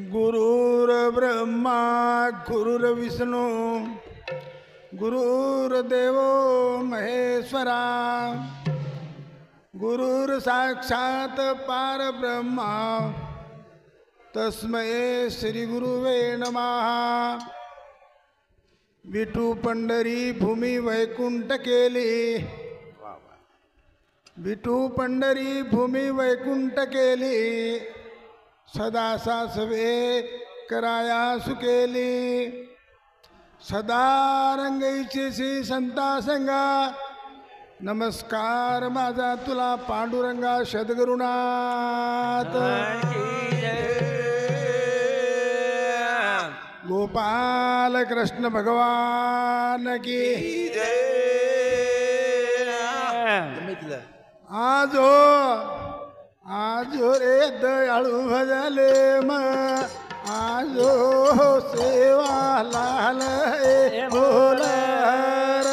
गुरुर्ब्रह्मा गुरुर्विष्णू गुरुर्देवो महेश्वरा गुरुर्साक्षात् परब्रह्मा तस्मै श्री गुरुवे नमः। विठू पंढरी भूमी वैकुंठ केली, विठू पंढरी भूमी वैकुंठ केली, सदा सासवे कराया सुकेली, सदा रंगईची संता संगा, नमस्कार माझा तुला पांडुरंगा सद्गुरुनाथ। गोपाल कृष्ण भगवान की आजो आजो रे दयाळू भजले म आजो सेवा लाल बोलर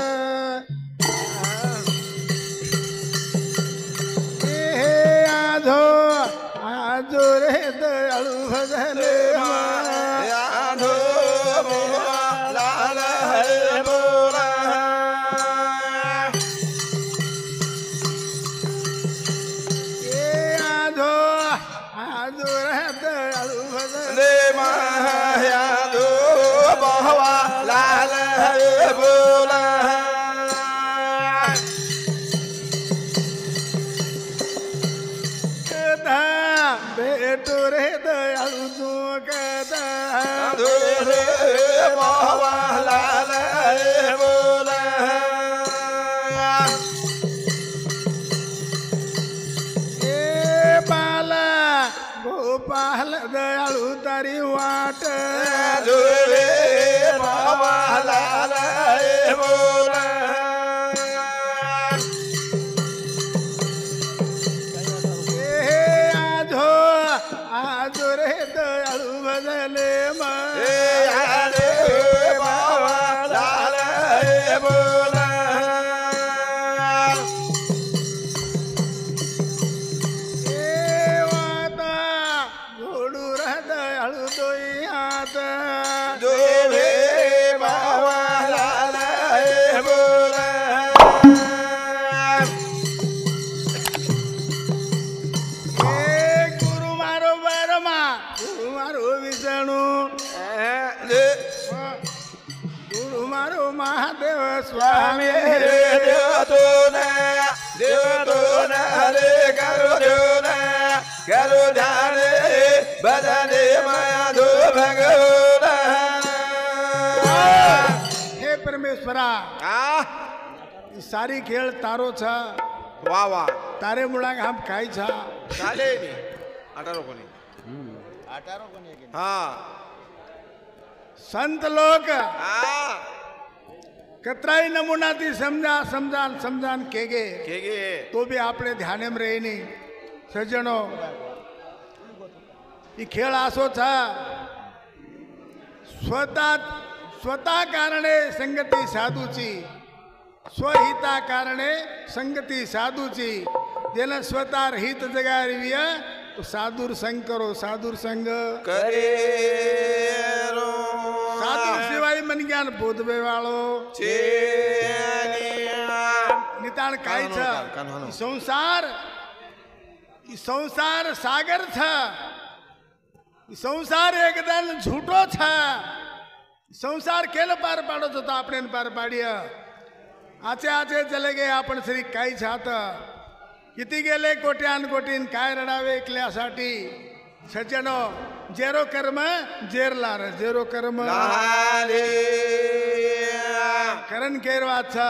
आजो आजो रे दयाळू भजले गोपाल दयाळू तारी वाट जोरे बाबा लाल बोला आजो आजो रे दयाळू भजले बाबा लाल बोला महादेव स्वामी देवतोन हरे करो ध्याने बदने माधो भगवान। हे परमेश्वरा सारी खेळ तारो छ वा वा तारे मुळा हम काय छ चाले नी 18 कोणी हाँ संत लोक कतराई नमुना ती समजान केगे तो भी आपले ध्याने में रही नहीं सज्जनो ये खेळ असो था स्वतः कारणे संगती साधूची स्वहिता कारणे संगती साधूची ज्याला स्वतः हित जगाविय तो साधुर संग करो साधुर संग करे साधुर शिवाय मन ज्ञान बोधवे वाळो निताण काय छ संसार सागर छ संसार एकदम झूठो छ संसार केलं पार पाडत होता आपण पार पाडिय आचे आचे चले गे आपण श्री काही छात किती गेले कोट्यान कोटीन काय रडावे ऐकल्यासाठी सज्जनो जेरो कर्म जेरलार जेरो कर्म करण केरवाचा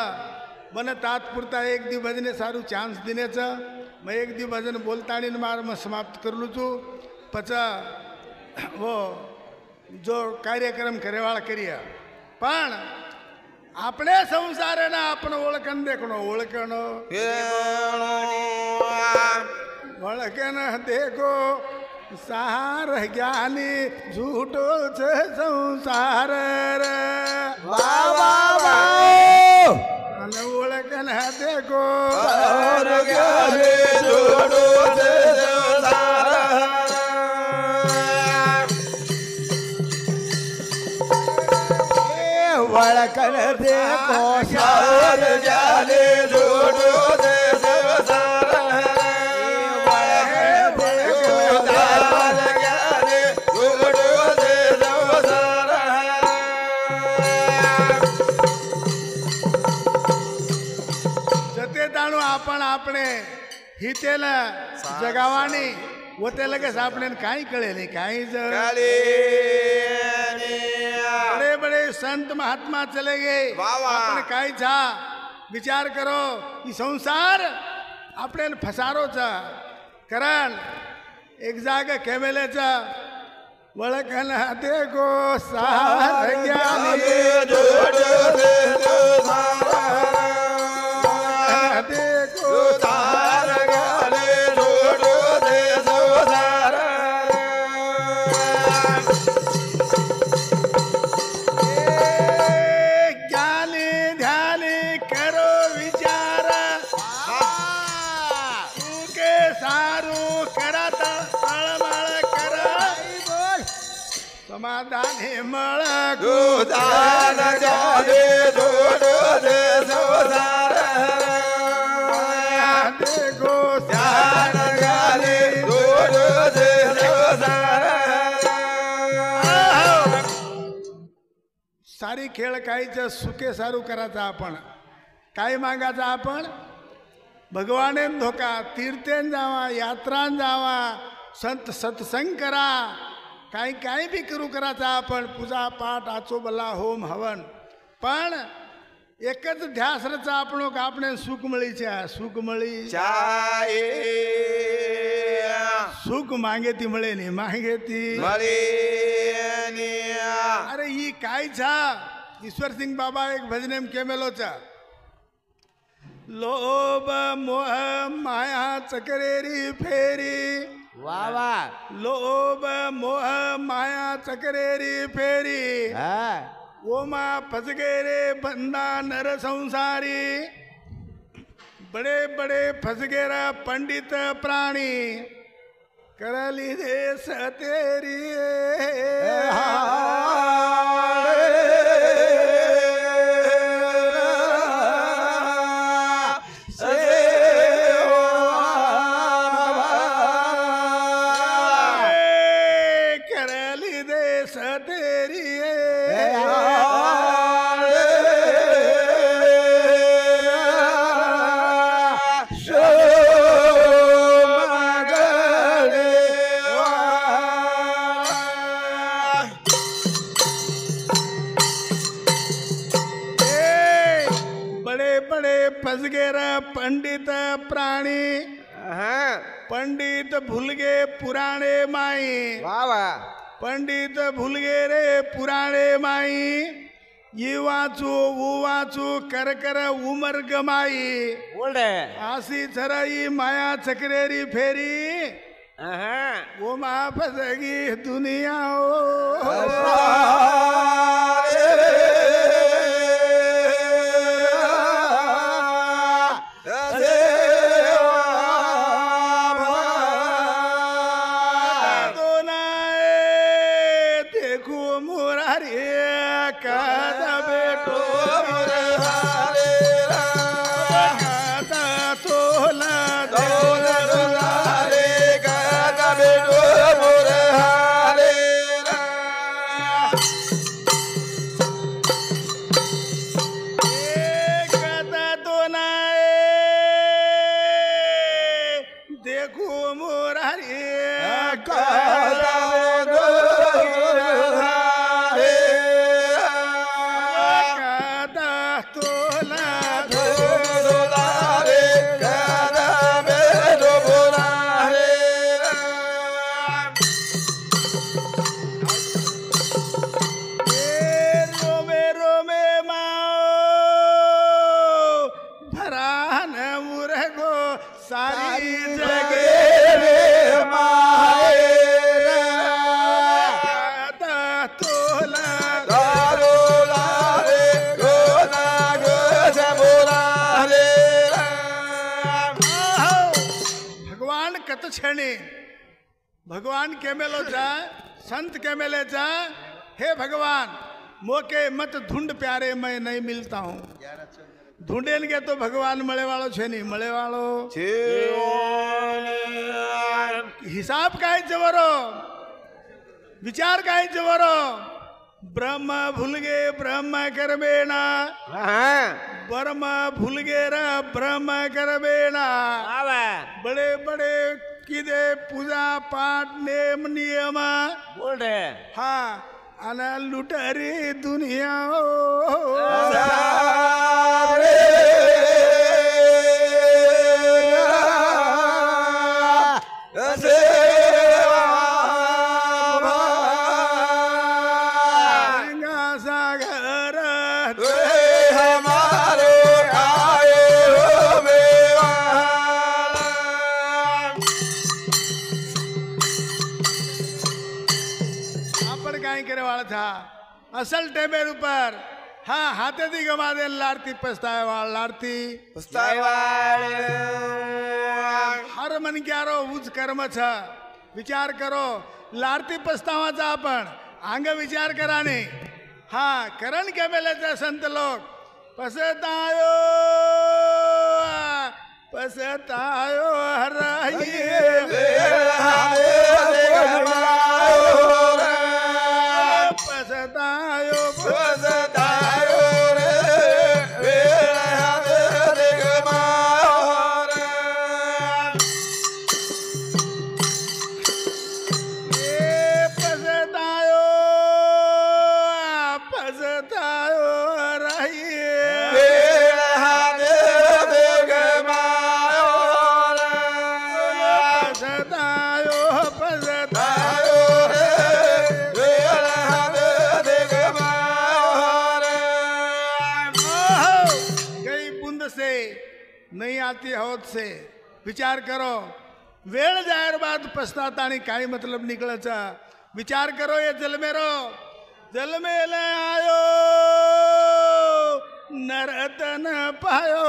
मन तात्पुरता एक दी भजने सारू चान्स देण्याचं मग एक दी भजन बोलतानी मार मग समाप्त करलो तू पचा वो जो कार्यक्रम करेवाळ करिया पण आपले संसाराने आपण ओळखण देखणो ओळखण देखो सार ज्ञानी झूठो छे संसार ओळखण देखो सार ज्ञानी झूठो छे संसार वळखन देखो सार जाले जोडो दे संसार वळखन देखो सार जाले जोडो दे संसार जते ताणू आपण आपणे हितेल जगावानी व ते लगेच आपल्याला काही कळेल नाही काही काळे बड़े बड़े संत महात्मा चले गए वाह, वाह। आपण काय था विचार करो की संसार आपल्याला फसारोचा कारण एक जाग केमेलेचा वळखन देखो सार ज्ञानी जोडो दे संसार देखो सार जाले जोडो दे संसार ज्ञानी ध्यानी करो विचार के सारू करत तळमळ कर समाधानी मळ गोदान जाले जोडो दे संसार देखो ध्यान जाले जोडो दे संसार सारी खेळ काहीच सुखे सारू करायचा आपण काय मागायचा आपण भगवानेन धोका तीर्थेन जावा यात्रान जावा संत सत्संग करा काही काही बी करू करायचा आपण पूजा पाठ आचोबला होम हवन पण एकच ध्यासरचा आपण आपणे सुख मळीच्या सुख मळी चाये सुख मागे ती मिळे नाही मागे ती मळेनिया अरे ही काय छा ईश्वर सिंग बाबा एक भजनेम केमेलोचा लोभ मोह माया चकरेरी फेरी वा वा लोभ मोह माया चकरेरी फेरी हा ओमा फसगे रे बंदा नर संसारी बड़े बड़े फसगे रे पंडित प्राणी करली देश तेरी करली देश तेरी फसगेर पंडित प्राणी पंडित भूल गए पुराणे माई पंडित भूल गए रे पुराणे माई ये वाचू वो वाचू कर कर उमर गमाई बोल आसी छराई माया चकरेरी फेरी वो मा फसगी दुनिया भगवान केमेलोचा संत केमेलेचा हे भगवान मोके मत ढूंढ प्यारे मैं नहीं मिलता हूँ ढूंढेंगे तो भगवान मळे वाळो छे नहीं मळे वाळो हिसाब काय जवरो विचार काय जवरो ब्रह्म भूल गे ब्रह्म करबेना ब्रह्म भूल गे र ब्रह्म करबेना बड़े बड़े किदे पूजा पाठ नेम नियम बोल रहे हाँ अना लुटारी दुनिया असल टेबल ऊपर हाँ हाथे दी गवा दे लारती पछताए वाल लारती हर मन क्यारो उच कर्म छ विचार करो लारती पछतावाचा आपण अंग विचार कराने हाँ करण के मेले संत लोग पछतायो पछतायो हराइए से विचार करो वेळ जायर बाद पछताता काही मतलब निकळच विचार करो ये जलमेरो जलमेले आयो नरतन पायो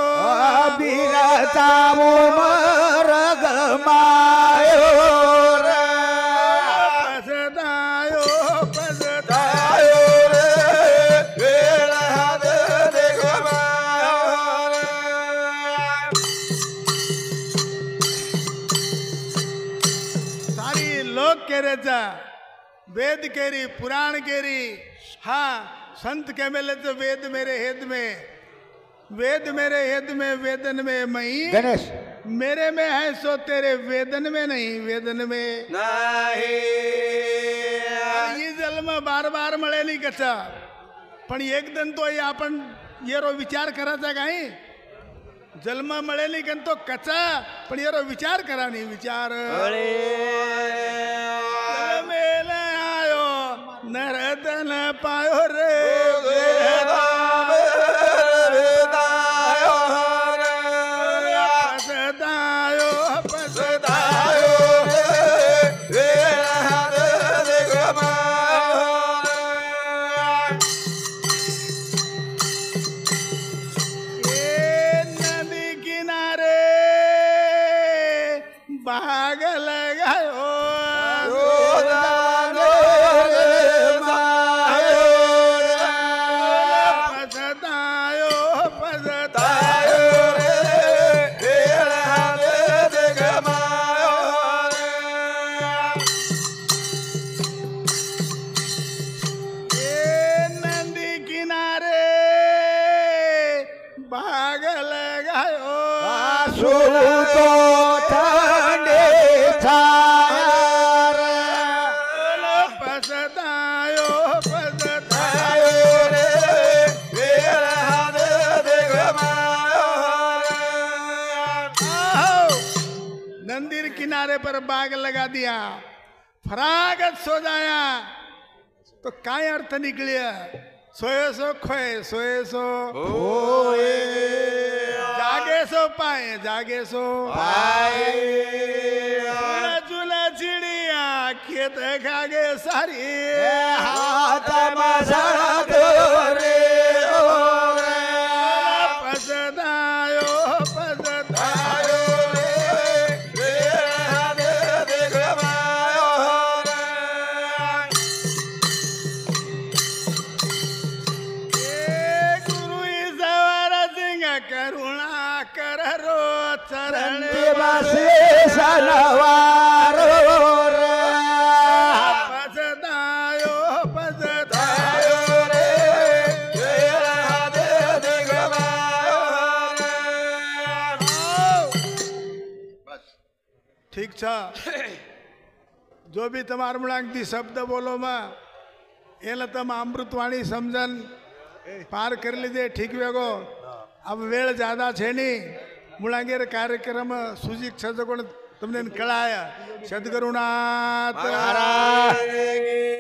बिरता मरग मायो पछतायो पछतायो वेद केरी पुराण केरी हाँ संत के मेले तो वेद मेरे हेद में वेद मेरे हेद में वेदन में मई गणेश मेरे में है सो तेरे वेदन में नहीं वेदन में नहीं ये जन्म बार बार मळे नहीं कचा पण एक दिन तो ये आपण ये रो विचार कराचा काही जन्म मळे नहीं कन तो कचा पण ये रो विचार करा नहीं विचार नरतन पायो रे नदी किनारे भाग लगायो पर बाग लगा दिया फरागत सो जाया तो काय अर्थ निकलिया सोए सो खोए सोए सो होए जागे सो पाए जागे सो पाए झूला झूला चिड़िया खेत खागे सारी हाथ मसड़ा रे पछतायो पछतायो चरण शनवारो रे पजदायो पजदायो रे ठीक छ जो भी तमार मुलांगती शब्द बोलो में एला तम अमृतवाणी समझन पार कर लीजिए ठीक वेगो अब वेळ ज्यादा छे नहीं मुलांगेर कार्यक्रम सुजीक सजगुण तुमने कळाया सद्गुरुनाथ महाराज